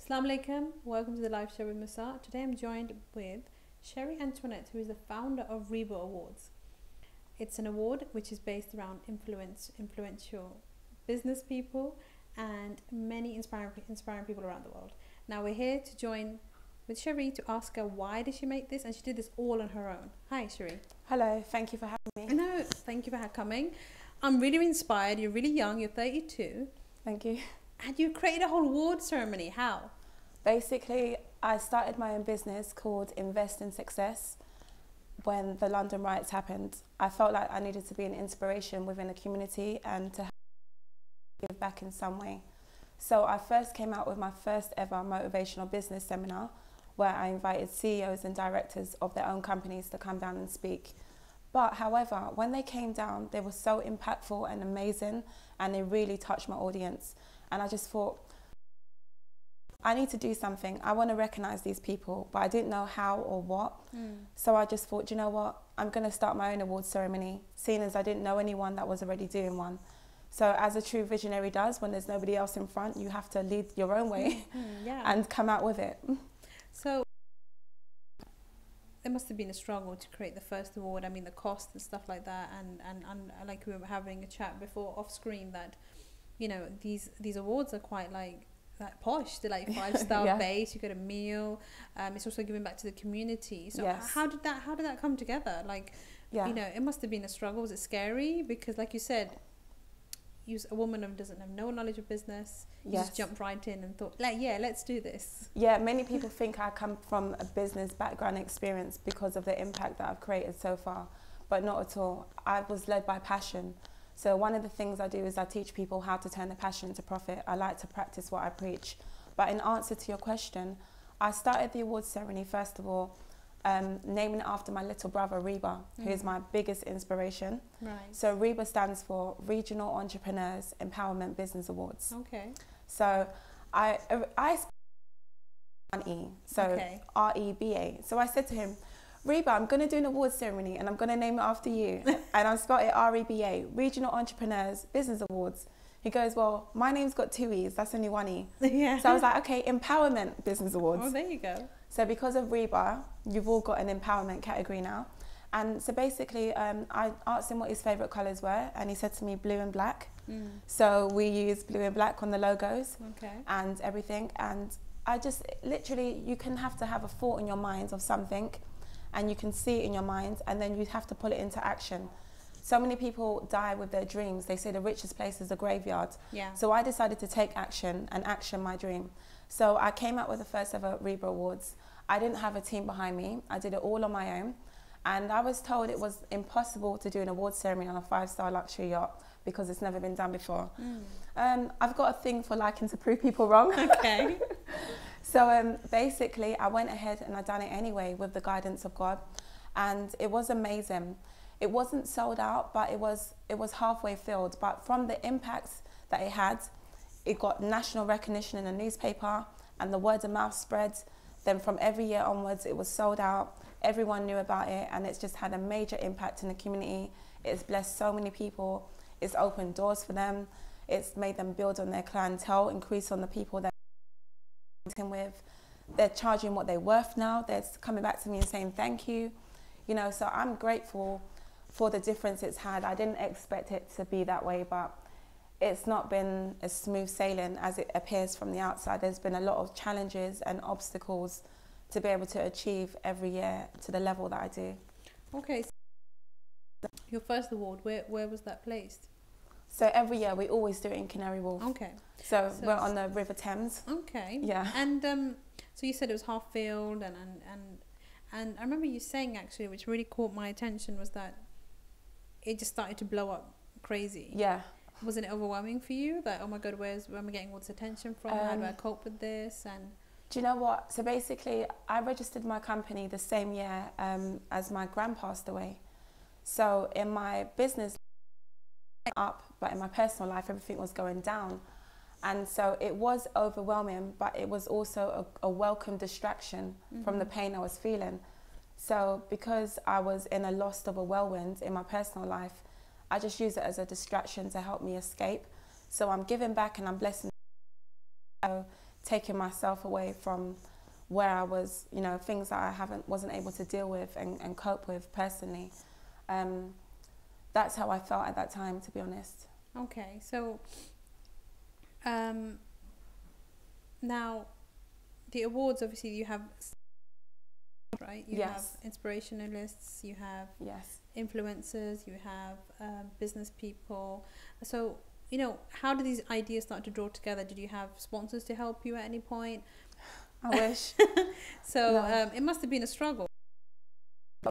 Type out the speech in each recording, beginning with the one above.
Assalamu alaikum, welcome to the live show with Musart. Today I'm joined with Cherie Antoinette, who is the founder of Reeba Awards. It's an award which is based around influential business people and many inspiring people around the world. Now we're here to join with Cherie to ask her why did she make this, and she did this all on her own. Hi Cherie. Hello, thank you for having me. No, thank you for coming. I'm really inspired. You're really young, you're 32. Thank you. And you created a whole award ceremony. How? Basically, I started my own business called Invest in Success when the London riots happened. I felt like I needed to be an inspiration within the community and to give back in some way. So I first came out with my first ever motivational business seminar where I invited CEOs and directors of their own companies to come down and speak. But however, when they came down, they were so impactful and amazing, and they really touched my audience. And I just thought, I need to do something. I want to recognize these people, but I didn't know how or what. So I just thought, you know what, I'm going to start my own awards ceremony, seeing as I didn't know anyone that was already doing one. So as a true visionary does, when there's nobody else in front, you have to lead your own way and come out with it. So there must have been a struggle to create the first award. I mean, the cost and stuff like that, and like we were having a chat before off screen that, you know, these awards are quite like posh. They're like 5-star base. You get a meal. It's also giving back to the community. So how did that come together? Like, you know, it must have been a struggle. Was it scary? Because like you said, you're a woman who doesn't have no knowledge of business. You just jumped right in and thought, like, let's do this. Yeah, many people think I come from a business background experience because of the impact that I've created so far, but not at all. I was led by passion. So one of the things I do is I teach people how to turn their passion into profit. I like to practice what I preach. But in answer to your question, I started the awards ceremony, first of all, naming it after my little brother, Reeba, who is my biggest inspiration. Right. So Reeba stands for Regional Entrepreneurs Empowerment Business Awards. Okay. So I E, so R-E-B-A. So I said to him, Reeba, I'm going to do an awards ceremony and I'm going to name it after you. And I spelled it R-E-B-A, Regional Entrepreneurs Business Awards. He goes, well, my name's got 2 E's, that's only 1 E. So I was like, okay, Empowerment Business Awards. Oh, there you go. So because of Reeba, you've all got an empowerment category now. And so basically, I asked him what his favourite colours were, and he said to me blue and black. So we use blue and black on the logos and everything. And I just, literally, you can have to have a thought in your mind of something, and you can see it in your mind, and then you have to put it into action. So many people die with their dreams. They say the richest place is the graveyard. So I decided to take action and action my dream. So I came out with the first ever Reeba Awards. I didn't have a team behind me. I did it all on my own. And I was told it was impossible to do an awards ceremony on a 5-star luxury yacht because it's never been done before. I've got a thing for liking to prove people wrong. Okay. So basically, I went ahead and I done it anyway with the guidance of God. And it was amazing. It wasn't sold out, but it was halfway filled. But from the impact that it had, it got national recognition in the newspaper and the word of mouth spread. Then from every year onwards, it was sold out. Everyone knew about it, and it's just had a major impact in the community. It's blessed so many people. It's opened doors for them. It's made them build on their clientele, increase on the people that they're working with. They're charging what they're worth now. They're coming back to me and saying thank you. You know, so I'm grateful for the difference it's had. I didn't expect it to be that way, but it's not been as smooth sailing as it appears from the outside. There's been a lot of challenges and obstacles to be able to achieve every year to the level that I do. Okay. So your first award, where was that placed? So every year we always do it in Canary Wharf. Okay. So we're on the River Thames. Okay. Yeah. And so you said it was half filled, and I remember you saying actually, which really caught my attention, was that it just started to blow up crazy. Yeah. Wasn't it overwhelming for you? That, oh my God, where am I getting all this attention from? How do I cope with this? And do you know what? So basically, I registered my company the same year as my gran passed away. So in my business, up, but in my personal life, everything was going down. And so it was overwhelming, but it was also a welcome distraction from the pain I was feeling. So because I was in a loss of a whirlwind in my personal life, I just use it as a distraction to help me escape. So I'm giving back and I'm blessing. So taking myself away from where I was, you know, things that I wasn't able to deal with and cope with personally. That's how I felt at that time, to be honest. Okay, so now the awards, obviously you have, right? You Yes. have inspirationalists, you have Yes. influencers, you have business people. So, you know, how did these ideas start to draw together? Did you have sponsors to help you at any point? I wish. So No. it must have been a struggle.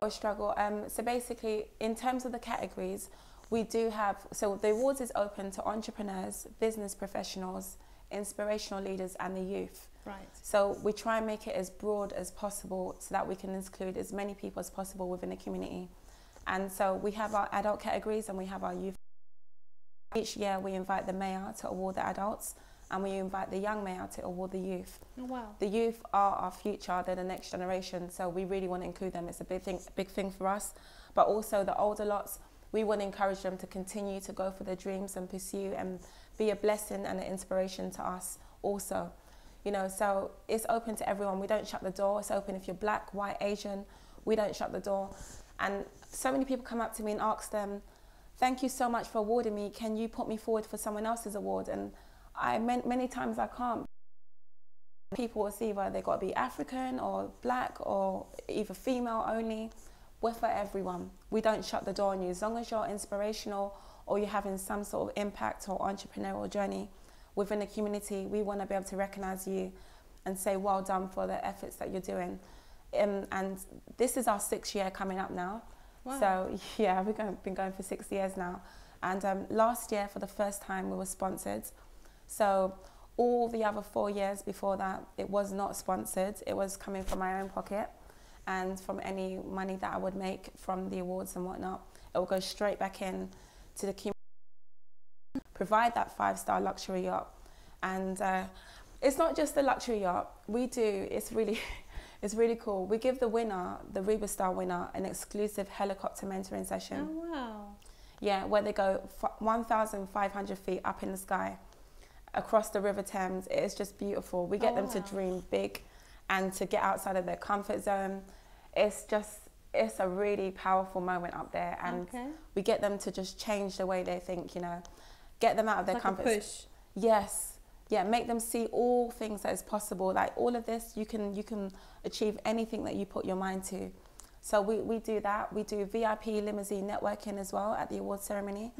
A struggle. So basically, in terms of the categories, we do have, so the awards is open to entrepreneurs, business professionals, inspirational leaders, and the youth. Right. So we try and make it as broad as possible so that we can include as many people as possible within the community. And so we have our adult categories and we have our youth. Each year we invite the mayor to award the adults and we invite the young mayor to award the youth. Oh, wow. The youth are our future, they're the next generation, so we really want to include them. It's a big thing for us. But also the older lots, we want to encourage them to continue to go for their dreams and pursue and be a blessing and an inspiration to us also. You know, so it's open to everyone. We don't shut the door. It's open if you're black, white, Asian. We don't shut the door. And so many people come up to me and ask them, thank you so much for awarding me. Can you put me forward for someone else's award? And many times I can't. People, it's either they got to be African or black or either female only. We're for everyone. We don't shut the door on you. As long as you're inspirational or you're having some sort of impact or entrepreneurial journey within the community, we want to be able to recognize you and say well done for the efforts that you're doing. And this is our 6th year coming up now. Wow. So yeah, we've been going for 6 years now. And last year, for the first time, we were sponsored. So all the other 4 years before that, it was not sponsored. It was coming from my own pocket and from any money that I would make from the awards and whatnot. It will go straight back in to the community, provide that 5-star luxury yacht. And it's not just the luxury yacht. It's really cool. We give the winner, the Reeba Star winner, an exclusive helicopter mentoring session. Oh, wow. Yeah, where they go 1,500 feet up in the sky, across the River Thames. It is just beautiful. We get them to dream big and to get outside of their comfort zone. It's a really powerful moment up there, and we get them to just change the way they think, you know, get them out of their comfort zone. Push. Yes. Yeah, make them see all things that is possible. Like all of this, you can achieve anything that you put your mind to. So we do that. We do VIP limousine networking as well at the awards ceremony.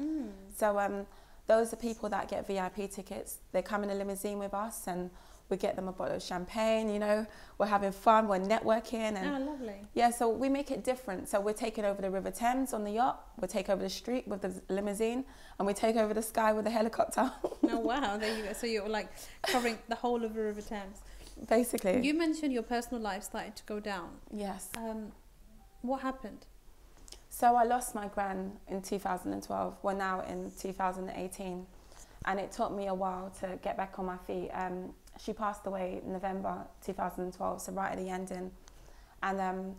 So those are people that get VIP tickets. They come in a limousine with us and we get them a bottle of champagne, you know, we're having fun, we're networking. And lovely. Yeah, so we make it different. So we're taking over the River Thames on the yacht, we take over the street with the limousine, and we take over the sky with the helicopter. Oh, wow, there you go. So you're like covering the whole of the River Thames. Basically. You mentioned your personal life started to go down. Yes. What happened? So I lost my gran in 2012. We're now in 2018. And it took me a while to get back on my feet. She passed away in November 2012, so right at the ending. And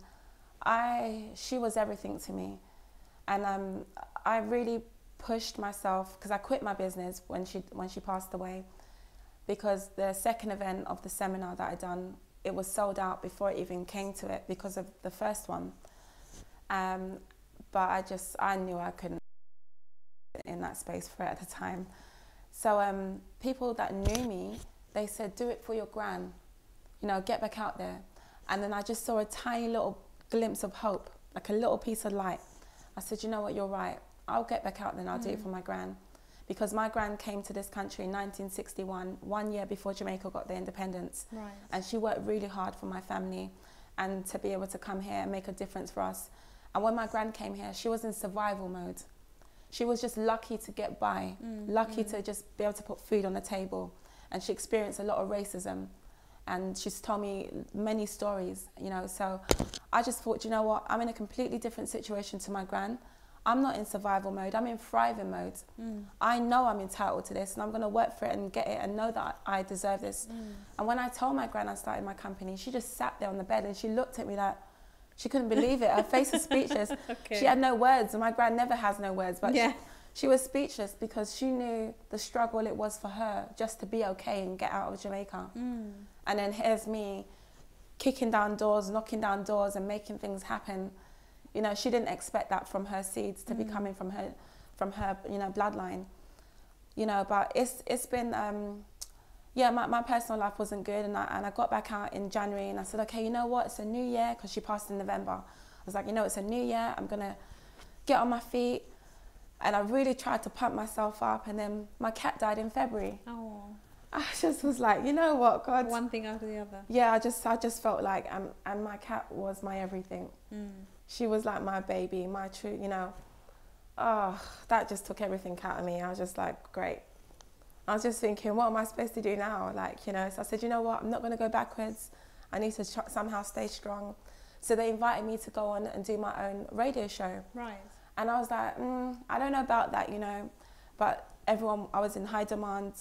she was everything to me. And I really pushed myself, because I quit my business when she passed away, because the second event of the seminar that I'd done, it was sold out before it even came to it because of the first one. But I knew I couldn't in that space for it at the time. So people that knew me, they said, do it for your gran, you know, get back out there. And then I just saw a tiny little glimpse of hope, like a little piece of light. I said, you know what, you're right. I'll get back out there and I'll do it for my gran. Because my gran came to this country in 1961, 1 year before Jamaica got their independence. Right. And she worked really hard for my family and to be able to come here and make a difference for us. And when my gran came here, she was in survival mode. She was just lucky to get by, lucky to just be able to put food on the table. And she experienced a lot of racism. And she's told me many stories, you know. So I just thought, you know what, I'm in a completely different situation to my gran. I'm not in survival mode, I'm in thriving mode. I know I'm entitled to this and I'm going to work for it and get it and know that I deserve this. And when I told my gran I started my company, she just sat there on the bed and she looked at me like, she couldn't believe it. Her face was speechless. She had no words, and my gran never has no words, but she was speechless because she knew the struggle it was for her just to be okay and get out of Jamaica. And then here's me kicking down doors, knocking down doors and making things happen. You know, she didn't expect that from her seeds to be coming from her, you know, bloodline. You know, but it's been, yeah, my personal life wasn't good, and I got back out in January, and I said, okay, you know what, it's a new year, because she passed in November. I was like, you know, it's a new year, I'm gonna get on my feet, and I really tried to pump myself up, and then my cat died in February. Oh. I just was like, you know what, God. One thing after the other. Yeah, I just felt like, and my cat was my everything. She was like my baby, my true, you know. Oh, that just took everything out of me. I was just like, great. I was just thinking, what am I supposed to do now? Like, you know, so I said, you know what, I'm not going to go backwards. I need to somehow stay strong. So they invited me to go on and do my own radio show. Right. And I was like, I don't know about that, you know. But everyone, I was in high demand.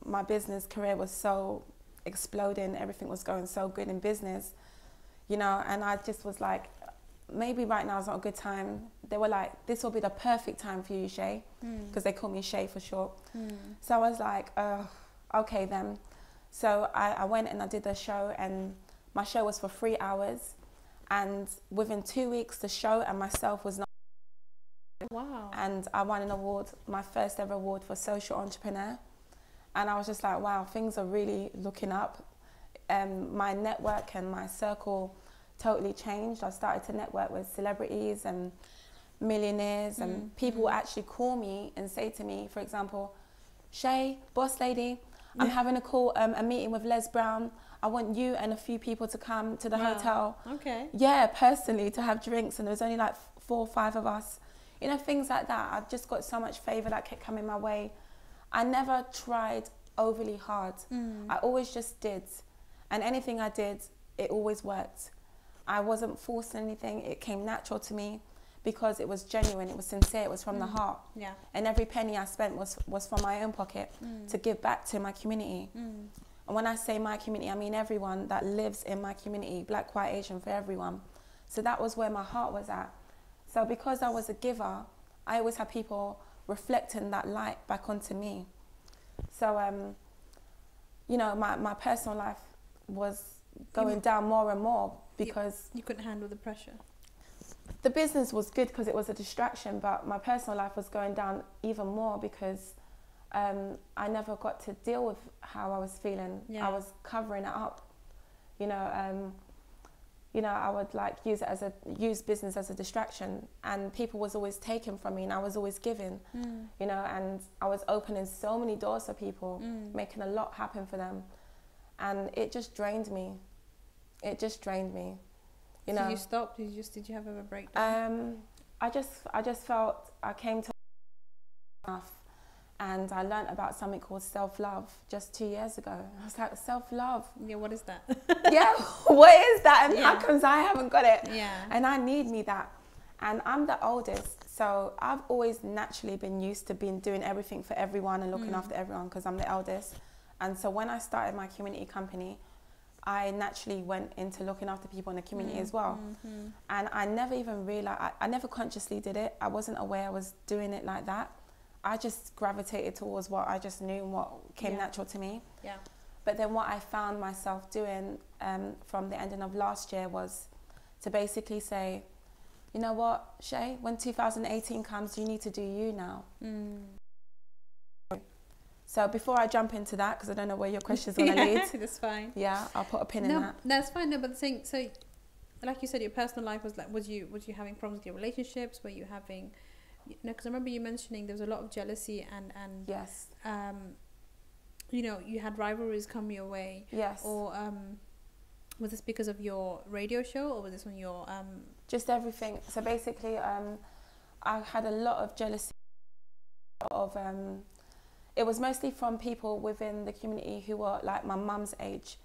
My business career was so exploding. Everything was going so good in business, you know. And I just was like, maybe right now is not a good time. They were like, this will be the perfect time for you, Shay, because they call me Shay for short. So I was like, okay then. So I went and I did the show, and my show was for 3 hours. And within 2 weeks, the show and myself was not. Wow. And I won an award, my first ever award for social entrepreneur. And I was just like, wow, things are really looking up. My network and my circle totally changed. I started to network with celebrities and millionaires, and people will actually call me and say to me, for example, Shay, boss lady, I'm having a meeting with Les Brown. I want you and a few people to come to the hotel. Okay. Yeah, personally, to have drinks. And there was only like 4 or 5 of us. You know, things like that. I've just got so much favour that kept coming my way. I never tried overly hard. I always just did. And anything I did, it always worked. I wasn't forcing anything. It came natural to me because it was genuine, it was sincere, it was from the heart. Yeah. And every penny I spent was from my own pocket to give back to my community. And when I say my community, I mean everyone that lives in my community, black, white, Asian, for everyone. So that was where my heart was at. So because I was a giver, I always had people reflecting that light back onto me. So, you know, my personal life was going down more and more because... You couldn't handle the pressure. The business was good because it was a distraction, but my personal life was going down even more because I never got to deal with how I was feeling. I was covering it up. You know, I would like use business as a distraction, and people was always taken from me, and I was always giving. You know, and I was opening so many doors for people, making a lot happen for them, and it just drained me. It just drained me. You know. So you stopped? Did you have a breakdown? I just felt I came to enough, and I learned about something called self-love just 2 years ago. I was like, self-love? Yeah, what is that? Yeah, what is that? And how comes I haven't got it? Yeah. And I need that. And I'm the oldest, so I've always naturally been used to doing everything for everyone and looking after everyone because I'm the eldest. And so when I started my community company, I naturally went into looking after people in the community as well. And I never even realized, I never consciously did it. I wasn't aware I was doing it like that. I just gravitated towards what I just knew and what came natural to me. Yeah. But then what I found myself doing from the ending of last year was to basically say, you know what, Shay, when 2018 comes, you need to do you now. So before I jump into that, because I don't know where your question's going to lead. That's fine. Yeah, I'll put a pin in that. That's fine. No, but the thing, so like you said, your personal life was like, was you having problems with your relationships? Were you having, you know, because I remember you mentioning there was a lot of jealousy and yes, you know, you had rivalries come your way. Yes. Or was this because of your radio show, or was this on your just everything? So basically, I had a lot of jealousy of it was mostly from people within the community who were like my mum's age.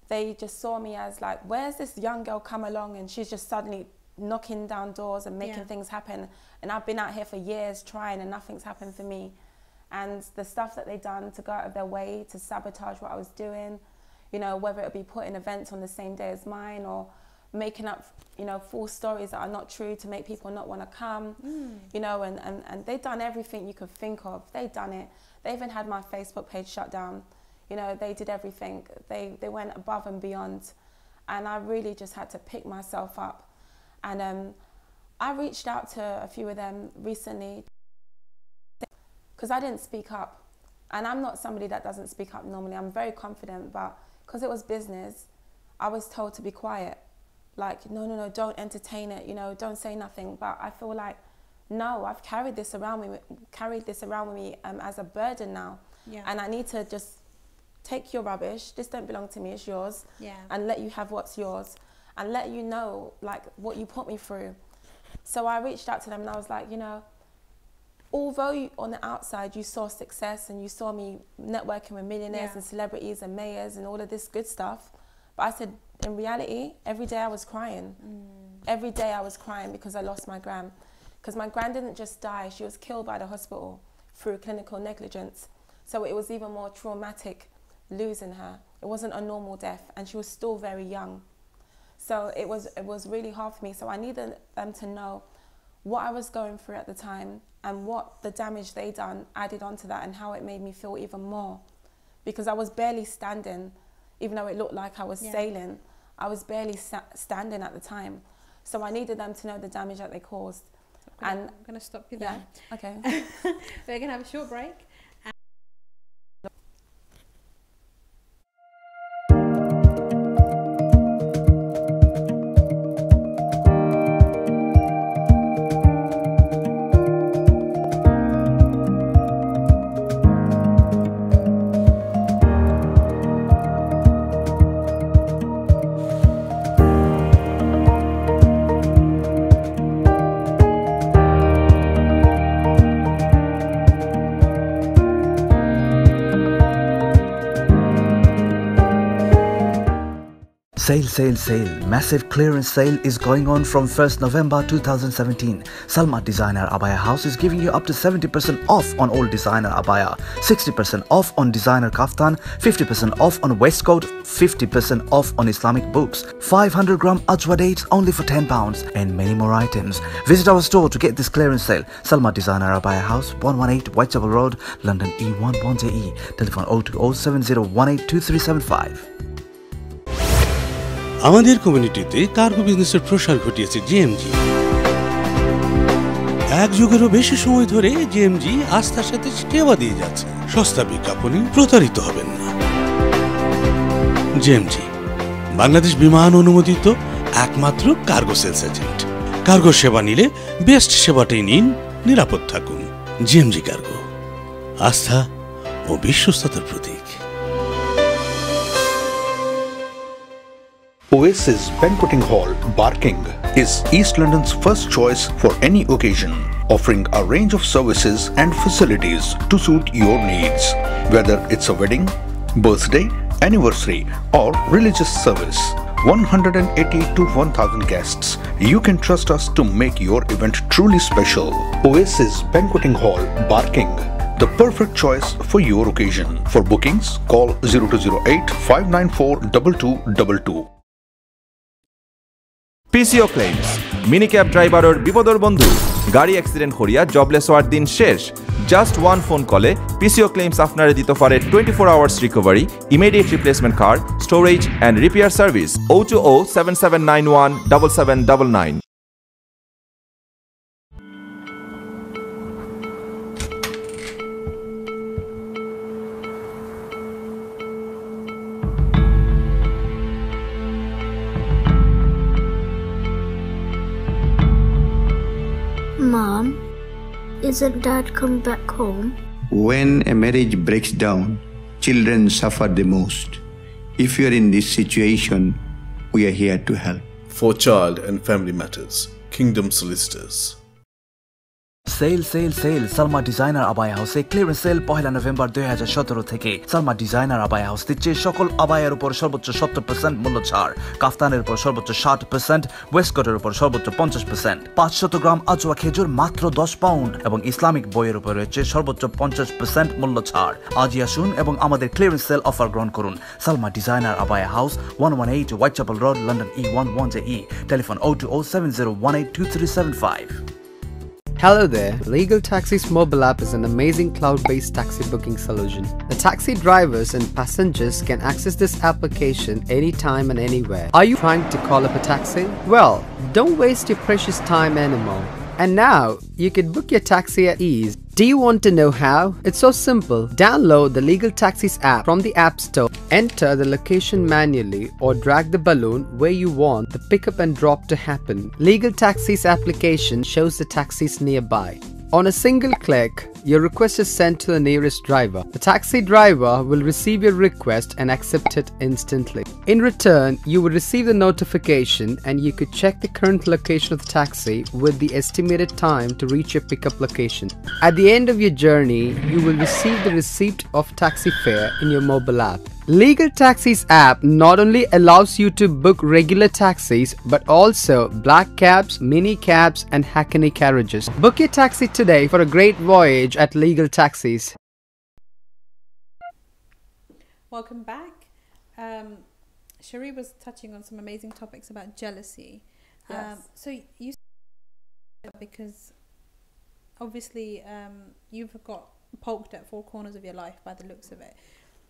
They just saw me as like, where's this young girl come along and she's just suddenly knocking down doors and making things happen, and I've been out here for years trying and nothing's happened for me. And the stuff that they done to go out of their way to sabotage what I was doing, you know, whether it be putting events on the same day as mine or making up, you know, false stories that are not true to make people not want to come, you know, and they've done everything you could think of. They've done it. They even had my Facebook page shut down. You know, they did everything. They went above and beyond. And I really just had to pick myself up. And I reached out to a few of them recently because I didn't speak up. And I'm not somebody that doesn't speak up normally. I'm very confident, but because it was business, I was told to be quiet. Like, no, don't entertain it, you know, don't say nothing. But I feel like, no, I've carried this around with me as a burden now. Yeah. And I need to just take your rubbish. This don't belong to me, it's yours. Yeah. And let you have what's yours. And let you know, like, what you put me through. So I reached out to them and I was like, you know, although on the outside you saw success and you saw me networking with millionaires and celebrities and mayors and all of this good stuff, but I said, in reality, every day I was crying. Every day I was crying because I lost my gran. Because my gran didn't just die, she was killed by the hospital through clinical negligence. So it was even more traumatic losing her. It wasn't a normal death and she was still very young. So it was really hard for me. So I needed them to know what I was going through at the time and what the damage they done added onto that and how it made me feel even more. Because I was barely standing, even though it looked like I was sailing, I was barely standing at the time. So I needed them to know the damage that they caused. I'm going to stop you there. Yeah, okay. We're going to have a short break. Sale. Massive clearance sale is going on from 1st November 2017. Salma Designer Abaya House is giving you up to 70% off on all designer abaya, 60% off on designer kaftan, 50% off on waistcoat, 50% off on Islamic books, 500 gram ajwa dates only for £10 and many more items. Visit our store to get this clearance sale. Salma Designer Abaya House, 118 Whitechapel Road, London E11JE. Telephone 02070182375. আমাদের কমিউনিটিতে cargo বিজনেসের প্রসার ঘটিয়েছে GMG. এক যুগেরও বেশি সময় ধরে GMG আস্থার সাথে সেবা দিয়ে যাচ্ছে। সস্তা বিজ্ঞাপনে প্রতারিত হবেন না। জিএমজি বাংলাদেশ বিমান অনুমোদিত একমাত্র কার্গো সেলস এজেন্ট। কার্গো সেবা নিলে বেস্ট সেবাটাই নিন, নিরাপদ থাকুন। জিএমজি কার্গো, আস্থা ও বিশ্বস্ততার প্রতীক। Oasis Banqueting Hall, Barking, is East London's first choice for any occasion, offering a range of services and facilities to suit your needs. Whether it's a wedding, birthday, anniversary, or religious service, 180 to 1,000 guests, you can trust us to make your event truly special. Oasis Banqueting Hall, Barking, the perfect choice for your occasion. For bookings, call 0208 594 2222. PCO claims মিনিক্যাব ড্রাইভারের বিপদর বন্ধু গাড়ি accident করিয়া jobless হওয়ার দিন শেষ just one phone কলে PCO claims আপনারে দিতে পারে 24 hours recovery immediate replacement car storage and repair service 02077917799 Mom, isn't Dad come back home? When a marriage breaks down, children suffer the most. If you are in this situation, we are here to help. For child and family matters, Kingdom Solicitors. Sale sale sale Salma designer আবায়া হাউসে clearance sale 1 November 2017 থেকে Salma designer abaya house দিচ্ছে সকল আবায়ার উপর সর্বোচ্চ 70% মূল্য ছাড়, কাফতানের উপর সর্বোচ্চ 60%, ওয়েস্টকোটের উপর সর্বোচ্চ 50%, 500 গ্রাম আজওয়া খেজুর মাত্র 10 পাউন্ড এবং ইসলামিক বইয়ের উপর রয়েছে সর্বোচ্চ 50% মূল্য ছাড়। আজই আসুন এবং আমাদের ক্লিয়ারেন্স সেল অফার গ্রহণ করুন। Salma designer abaya house, 118 Whitechapel road, London E11JE, telephone 02070182375। Hello there. Legal Taxi's mobile app is an amazing cloud-based taxi booking solution. The taxi drivers and passengers can access this application anytime and anywhere. Are you trying to call up a taxi? Well, don't waste your precious time anymore. And now, you can book your taxi at ease. Do you want to know how? It's so simple. Download the Legal Taxis app from the App Store. Enter the location manually or drag the balloon where you want the pickup and drop to happen. Legal Taxis application shows the taxis nearby. On a single click, your request is sent to the nearest driver. The taxi driver will receive your request and accept it instantly. In return, you will receive the notification and you could check the current location of the taxi with the estimated time to reach your pickup location. At the end of your journey, you will receive the receipt of taxi fare in your mobile app. Legal Taxis app not only allows you to book regular taxis but also black cabs, mini cabs and hackney carriages. Book your taxi today for a great voyage at Legal Taxis. Welcome back. Cherie was touching on some amazing topics about jealousy. Yes. So you because obviously you've got poked at four corners of your life by the looks of it.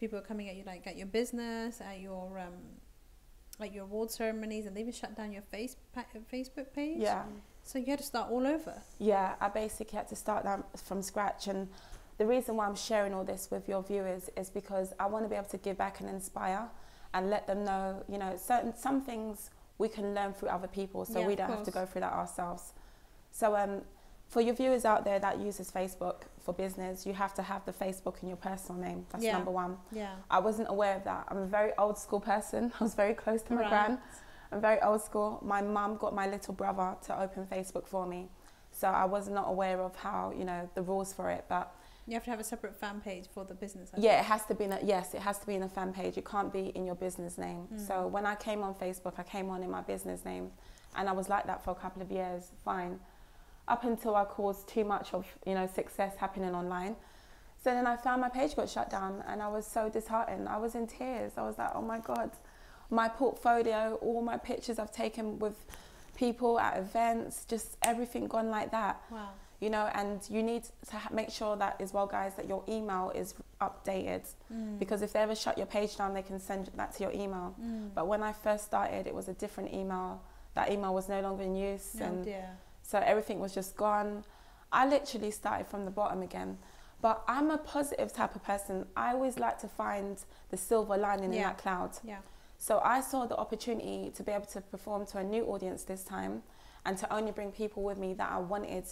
People are coming at you like at your business, at your award ceremonies, and they even shut down your Facebook page. Yeah. So you had to start all over. Yeah, I basically had to start that from scratch, and the reason why I'm sharing all this with your viewers is because I want to be able to give back and inspire and let them know, you know, some things we can learn through other people, so we don't have to go through that ourselves. So for your viewers out there that uses Facebook for business, you have to have the Facebook in your personal name. That's number one. Yeah. I wasn't aware of that. I'm a very old school person. I was very close to my gran. I'm very old school. My mum got my little brother to open Facebook for me. So I was not aware of how, you know, the rules for it. But you have to have a separate fan page for the business. It has to be it has to be in a fan page. It can't be in your business name. So when I came on Facebook, I came on in my business name, and I was like that for a couple of years. Fine. Up until I caused too much of, you know, success happening online. So then I found my page got shut down and I was so disheartened. I was in tears. I was like, oh my God, my portfolio, all my pictures I've taken with people at events, just everything gone like that. Wow. You know, and you need to make sure that as well, guys, that your email is updated. Because if they ever shut your page down, they can send that to your email. But when I first started, it was a different email. That email was no longer in use. So everything was just gone. I literally started from the bottom again. But I'm a positive type of person. I always like to find the silver lining in that cloud. Yeah. So I saw the opportunity to be able to perform to a new audience this time and to only bring people with me that I wanted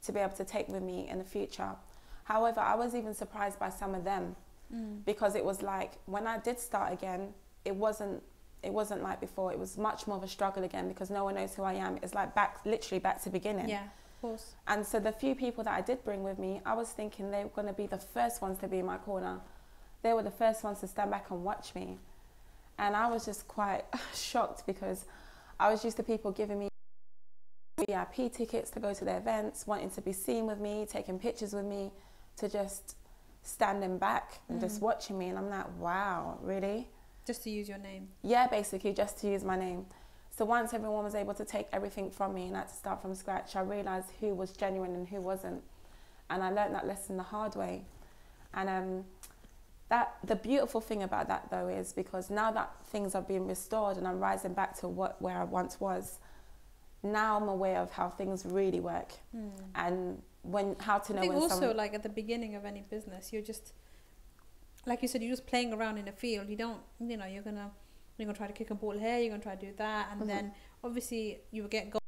to be able to take with me in the future. However, I was even surprised by some of them because it was like when I did start again, it wasn't like before. It was much more of a struggle again because no one knows who I am. It's like literally back to beginning. Yeah, of course. And so the few people that I did bring with me, I was thinking they were going to be the first ones to be in my corner. They were the first ones to stand back and watch me. And I was just quite shocked because I was used to people giving me VIP tickets to go to their events, wanting to be seen with me, taking pictures with me, to just standing back and just watching me. And I'm like, wow, really? Just to use your name? Yeah, basically just to use my name. So once everyone was able to take everything from me and I had to start from scratch, I realised who was genuine and who wasn't. And I learned that lesson the hard way. And the beautiful thing about that though is because now that things are being restored and I'm rising back to where I once was, now I'm aware of how things really work and how to know I think when also like at the beginning of any business, you're just, like you said, you're just playing around in a field. You don't, you know, you're gonna try to kick a ball here, you're gonna try to do that, and then obviously you will get goals.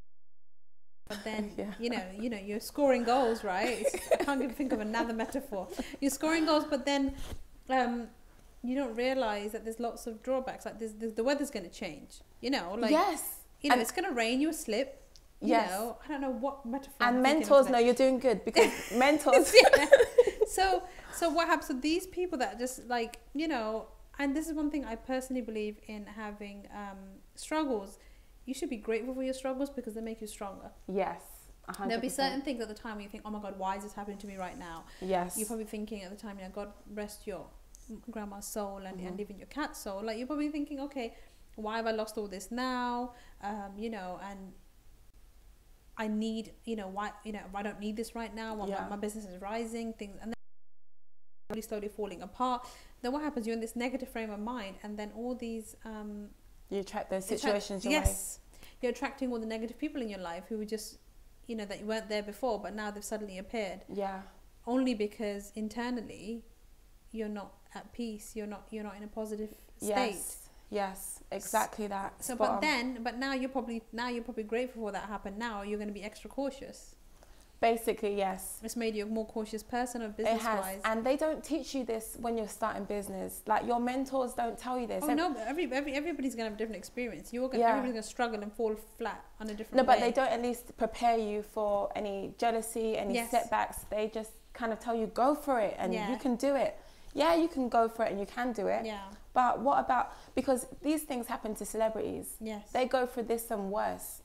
But then you know you're scoring goals, right? I can't even think of another metaphor. You're scoring goals, but then you don't realize that there's lots of drawbacks. Like the weather's gonna change. You know, like you know, it's gonna rain. You slip. you know, I don't know what metaphor. And mentors know you're doing good because mentors. So what happens to these people that just like, you know, and this is one thing I personally believe in having struggles. You should be grateful for your struggles because they make you stronger. Yes, 100%. There'll be certain things at the time when you think, oh my God, why is this happening to me right now? Yes. You're probably thinking at the time, you know, God rest your grandma's soul and even your cat's soul. Like you're probably thinking, okay, why have I lost all this now? You know, and I need, you know, why, you know, I don't need this right now. My business is rising, things, and then slowly falling apart. Then what happens? You're in this negative frame of mind, and then all these you attract those situations. Yes, you're attracting all the negative people in your life who were just, you know, that you weren't there before, but now they've suddenly appeared. Yeah. Only because internally, you're not at peace. You're not in a positive state. Yes, exactly that. So, but now you're probably grateful for that happened. Now you're going to be extra cautious. Basically, yes. It's made you a more cautious person of business-wise. And they don't teach you this when you're starting business. Like your mentors don't tell you this. Oh no, but everybody's gonna have a different experience. Everybody's gonna struggle and fall flat on a different way. No, but they don't at least prepare you for any jealousy, any setbacks. They just kind of tell you go for it and you can do it. Yeah, you can go for it and you can do it. Yeah. But what about, because these things happen to celebrities. Yes. They go through this and worse.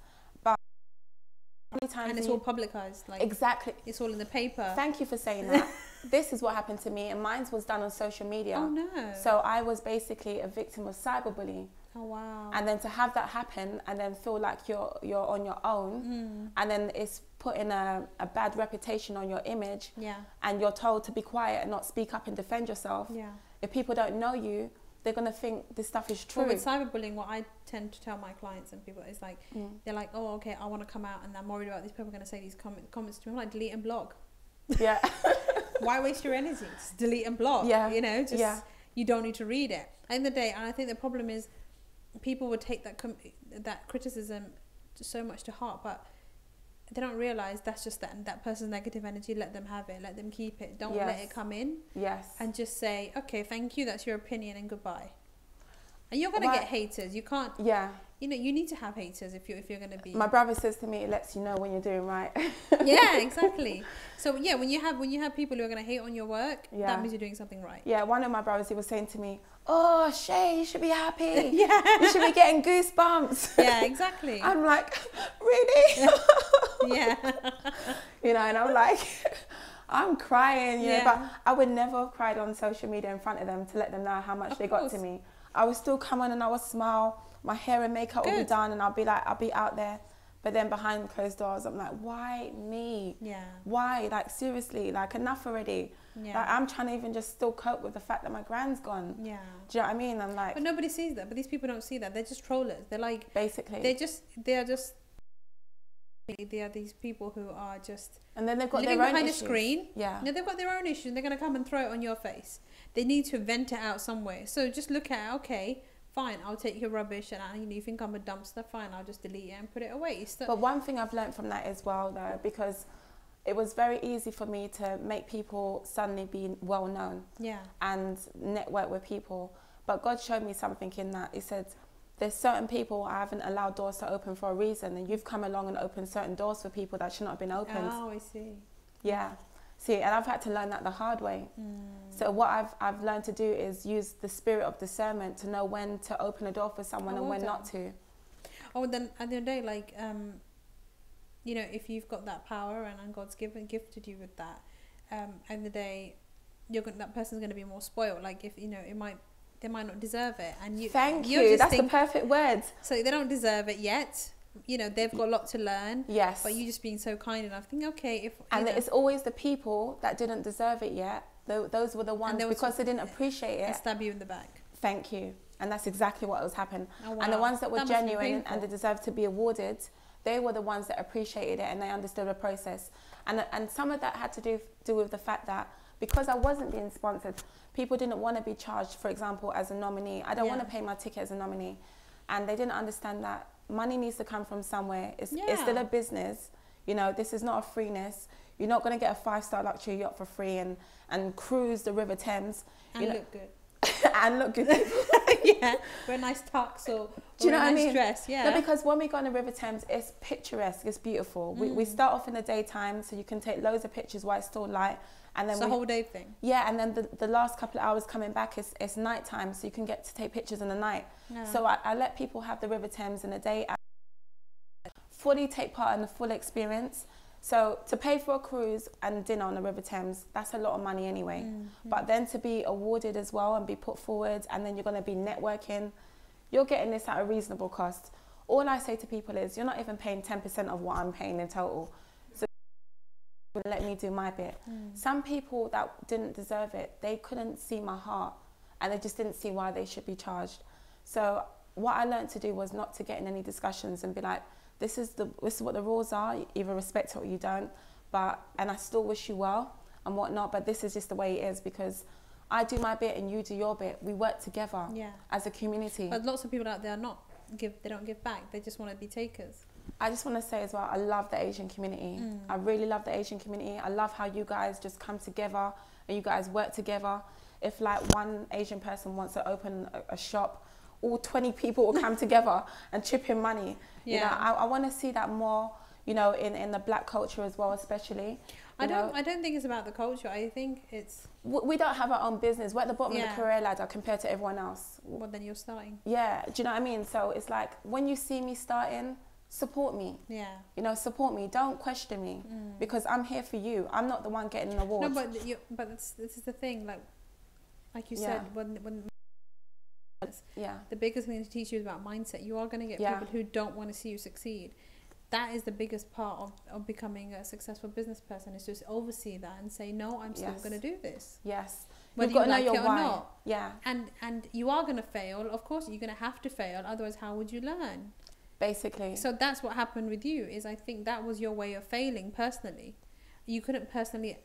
And it's all publicized. Like, exactly. It's all in the paper. Thank you for saying that. This is what happened to me, and mine was done on social media. Oh no. So I was basically a victim of cyberbullying. Oh wow. And then to have that happen and then feel like you're on your own, and then it's putting a bad reputation on your image. Yeah. And you're told to be quiet and not speak up and defend yourself. Yeah. If people don't know you, they're going to think this stuff is true. Well, with cyberbullying, what I tend to tell my clients and people is like, they're like, oh, okay, I want to come out and I'm worried about these people are going to say these comments to me. I'm like, delete and block. Yeah. Why waste your energy? Just delete and block. Yeah. You know, just you don't need to read it. At the end of the day, and I think the problem is people would take that criticism so much to heart, but they don't realize that's just that person's negative energy. Let them have it. Let them keep it. Don't let it come in. Yes. And just say, okay, thank you. That's your opinion and goodbye. And you're gonna get haters. You can't. Yeah. You know, you need to have haters if you're gonna be. My brother says to me, it lets you know when you're doing right. Yeah, exactly. So yeah, when you have people who are gonna hate on your work, that means you're doing something right. Yeah. One of my brothers, he was saying to me, "Oh, Shay, you should be happy. You should be getting goosebumps." Yeah, exactly. I'm like, really? Yeah. You know, and I'm like, I'm crying. You know, but I would never have cried on social media in front of them to let them know how much they got to me. I would still come on and I would smile. My hair and makeup would be done, and I'll be out there. But then behind closed doors, I'm like, why me? Yeah. Why? Like, seriously, like, enough already. Yeah. Like, I'm trying to even just still cope with the fact that my grand's gone. Yeah. Do you know what I mean? I'm like... But nobody sees that. But these people don't see that. They're just trollers. They're like... Basically. They are these people who are just... And then they've got living their own behind issues. a screen. Yeah. No, they've got their own issues. And they're going to come and throw it on your face. They need to vent it out somewhere. So just look at, okay... Fine, I'll take your rubbish, and you think I'm a dumpster. Fine, I'll just delete it and put it away. But one thing I've learned from that as well, though, because it was very easy for me to make people suddenly be well known, and network with people. But God showed me something in that. He said, "There's certain people I haven't allowed doors to open for a reason, and you've come along and opened certain doors for people that should not have been opened." Oh, I see. Yeah. See, and I've had to learn that the hard way. So what I've learned to do is use the spirit of discernment to know when to open a door for someone and when not to. Oh, then at the end of the day, like, you know, if you've got that power and God's gifted you with that, at the end of the day, that person's going to be more spoiled. Like, if, you know, they might not deserve it. And you, Thank you. That's the perfect word. So they don't deserve it yet. You know, they've got a lot to learn. Yes. But you just being so kind enough, think, okay, it's always the people that didn't deserve it yet. Those were the ones, because they didn't appreciate it. And stab you in the back. Thank you. And that's exactly what was happening. Oh, wow. And the ones that were genuine and they deserved to be awarded, they were the ones that appreciated it and they understood the process. And some of that had to do with the fact that because I wasn't being sponsored, people didn't want to be charged, for example, as a nominee. I don't want to pay my ticket as a nominee. And they didn't understand that money needs to come from somewhere. It's still a business. You know, this is not a freeness. You're not going to get a 5-star luxury yacht for free and cruise the River Thames. And look good. and look good. Yeah, wear a nice tux or do you know what I nice mean? dress. Yeah. No, because when we go on the River Thames, it's picturesque, it's beautiful. We start off in the daytime, so you can take loads of pictures while it's still light. And then it's a whole day thing. Yeah, and then the last couple of hours coming back, it's nighttime, so you can get to take pictures in the night. Yeah. So I let people have the River Thames in the day and fully take part in the full experience. So to pay for a cruise and dinner on the River Thames, that's a lot of money anyway. But then to be awarded as well and be put forward, and then you're going to be networking, you're getting this at a reasonable cost. All I say to people is, you're not even paying 10% of what I'm paying in total. So let me do my bit. Some people that didn't deserve it, they couldn't see my heart, and they just didn't see why they should be charged. So what I learned to do was not to get in any discussions and be like, this is what the rules are, you either respect it or you don't, and I still wish you well and whatnot, but this is just the way it is, because I do my bit and you do your bit. We work together as a community. But lots of people out there they don't give back, they just want to be takers. I just want to say as well, I love the Asian community. I really love the Asian community. I love how you guys just come together and you guys work together. If like one Asian person wants to open a shop, all 20 people will come together and chip in money. You know, I want to see that more, you know, in the black culture as well, especially. I don't think it's about the culture. I think it's... We don't have our own business. We're at the bottom of the career ladder compared to everyone else. Well, then you're starting. Yeah, do you know what I mean? So it's like, when you see me starting, support me. Yeah. You know, support me. Don't question me, because I'm here for you. I'm not the one getting an award. No, but this is the thing. Like you said, when the biggest thing to teach you is about mindset. You are going to get people who don't want to see you succeed. That is the biggest part of becoming a successful business person, is just oversee that and say, no, I'm still going to do this. Yes. Whether you like it or why. not. Yeah. And you are going to fail. Of course, you're going to have to fail. Otherwise, how would you learn? Basically. So that's what happened with you, is I think that was your way of failing personally. You couldn't personally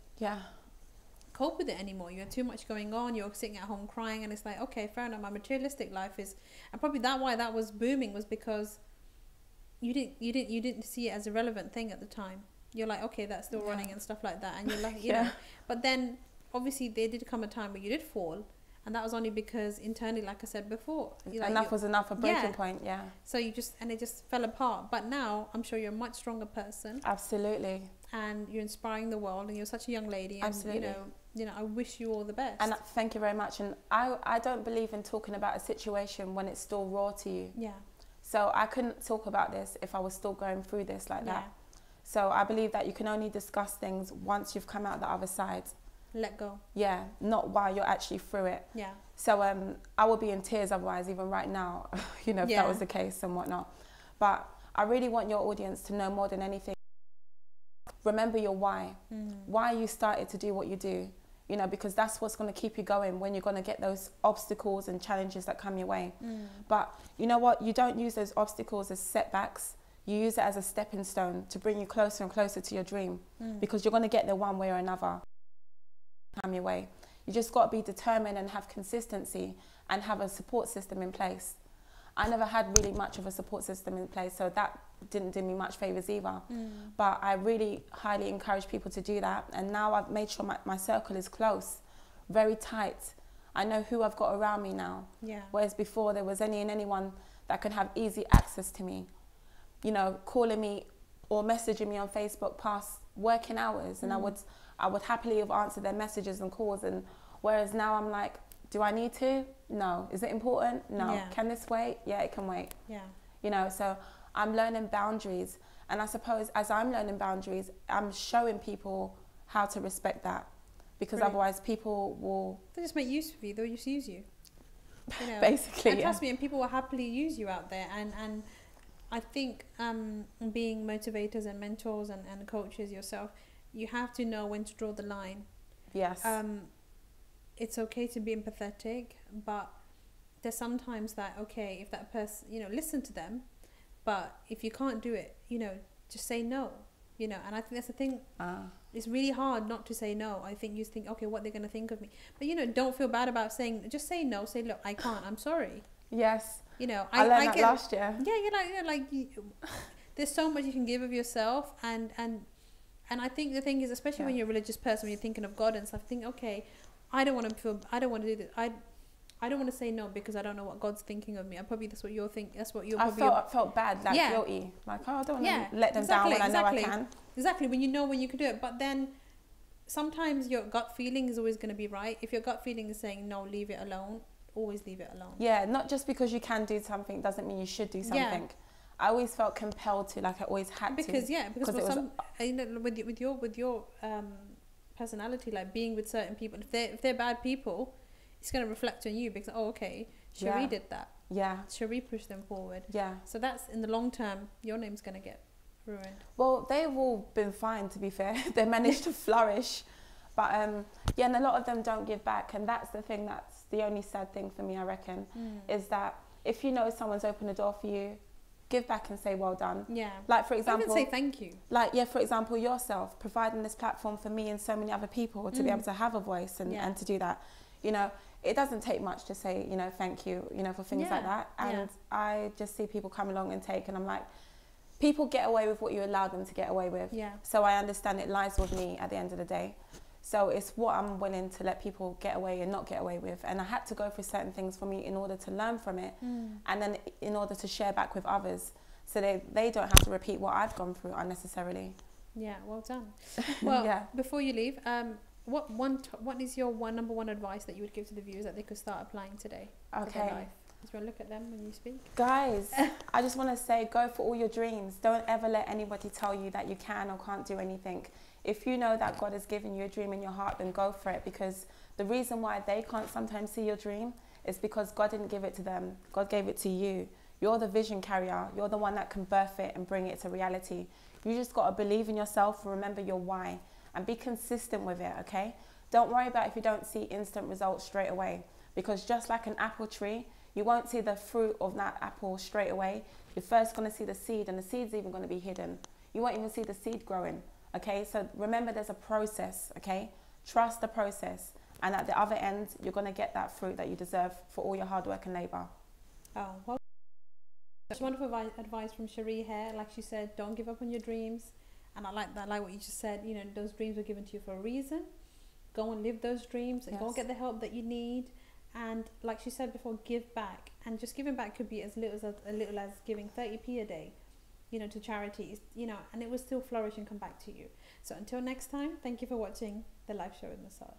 cope with it anymore. You had too much going on. You're sitting at home crying, and it's like, okay, fair enough. My materialistic life is, and probably why that was booming was because you didn't see it as a relevant thing at the time. You're like, okay, that's still running and stuff like that, and you're like, you know. But then obviously there did come a time where you did fall, and that was only because internally, like I said before, enough was enough, a breaking point. Yeah. So it just fell apart. But now I'm sure you're a much stronger person. Absolutely. And you're inspiring the world, and you're such a young lady. And, absolutely. You know, I wish you all the best. And thank you very much. And I don't believe in talking about a situation when it's still raw to you. Yeah. So I couldn't talk about this if I was still going through this like that. So I believe that you can only discuss things once you've come out the other side. Let go. Yeah, not while you're actually through it. Yeah. So I would be in tears otherwise, even right now, you know, if that was the case and whatnot. But I really want your audience to know more than anything. Remember your why. Why you started to do what you do. You know, because that's what's going to keep you going when you're going to get those obstacles and challenges that come your way. But you know what? You don't use those obstacles as setbacks. You use it as a stepping stone to bring you closer and closer to your dream, because you're going to get there one way or another. Come your way. You just got to be determined and have consistency and have a support system in place. I never had really much of a support system in place, so that didn't do me much favours either. But I really highly encourage people to do that. And now I've made sure my circle is close, very tight. I know who I've got around me now. Yeah. Whereas before there was anyone that could have easy access to me, you know, calling me or messaging me on Facebook past working hours, and I would happily have answered their messages and calls. And whereas now I'm like, do I need to? No. Is it important? No. Yeah. Can this wait? Yeah, it can wait. Yeah. You know, so I'm learning boundaries. And I suppose as I'm learning boundaries, I'm showing people how to respect that. Because otherwise people will... They just make use of you. They'll just use you. You know? Basically, and trust me, and people will happily use you out there. And I think being motivators and mentors and coaches yourself, you have to know when to draw the line. Yes. It's okay to be empathetic, but there's sometimes that, okay, if that person, you know, listen to them, but if you can't do it, you know, just say no, you know. And I think that's the thing. It's really hard not to say no. I think you think, okay, what they're going to think of me. But, you know, don't feel bad about saying, just say no. Say, look, I can't, I'm sorry. Yes. You know, I learned that last year. Yeah, you're like there's so much you can give of yourself. And I think the thing is, especially when you're a religious person, when you're thinking of God and stuff, think, okay, I don't want to do this. I I don't want to say no because I don't know what God's thinking of me. I probably that's what you're thinking. That's what you're. I felt bad, like guilty, like oh, I don't want to let them down when I know I can. Exactly, when you can do it, but then sometimes your gut feeling is always going to be right. If your gut feeling is saying no, leave it alone. Always leave it alone. Yeah, not just because you can do something doesn't mean you should do something. Yeah. I always felt compelled to, like I always had to. Because with your personality, like being with certain people, if they're bad people, it's going to reflect on you because Cherie did that. Yeah. Cherie pushed them forward. Yeah. So that's in the long term, your name's going to get ruined. Well, they've all been fine, to be fair. They managed to flourish. But and a lot of them don't give back, and that's the thing. That's the only sad thing for me, I reckon, is that if you know someone's opened a door for you, give back and say well done. Yeah. Like for example, even say thank you. Like for example, yourself providing this platform for me and so many other people to be able to have a voice and to do that. You know, it doesn't take much to say thank you. For things like that. And I just see people come along and take, and I'm like, people get away with what you allow them to get away with. Yeah. So I understand it lies with me at the end of the day. So it's what I'm willing to let people get away and not get away with. And I had to go through certain things for me in order to learn from it. And then in order to share back with others. So they don't have to repeat what I've gone through unnecessarily. Yeah, well done. Well, before you leave, what is your number one advice that you would give to the viewers that they could start applying today to their life? Just want to look at them when you speak. Guys, I just want to say, go for all your dreams. Don't ever let anybody tell you that you can or can't do anything. If you know that God has given you a dream in your heart, then go for it, because the reason why they can't sometimes see your dream is because God didn't give it to them. God gave it to you. You're the vision carrier. You're the one that can birth it and bring it to reality. You just got to believe in yourself, remember your why, and be consistent with it, okay? Don't worry about if you don't see instant results straight away, because just like an apple tree, you won't see the fruit of that apple straight away. You're first going to see the seed, and the seed's even going to be hidden. You won't even see the seed growing. Okay, so remember there's a process, okay? Trust the process. And at the other end, you're going to get that fruit that you deserve for all your hard work and labour. Oh, well, that's wonderful advice from Cherie here. Like she said, don't give up on your dreams. And I like that, like what you just said, those dreams were given to you for a reason. Go and live those dreams and go and get the help that you need. And like she said before, give back. And just giving back could be as little as giving 30p a day. To charities, and it will still flourish and come back to you. So until next time, thank you for watching the live show with Musart.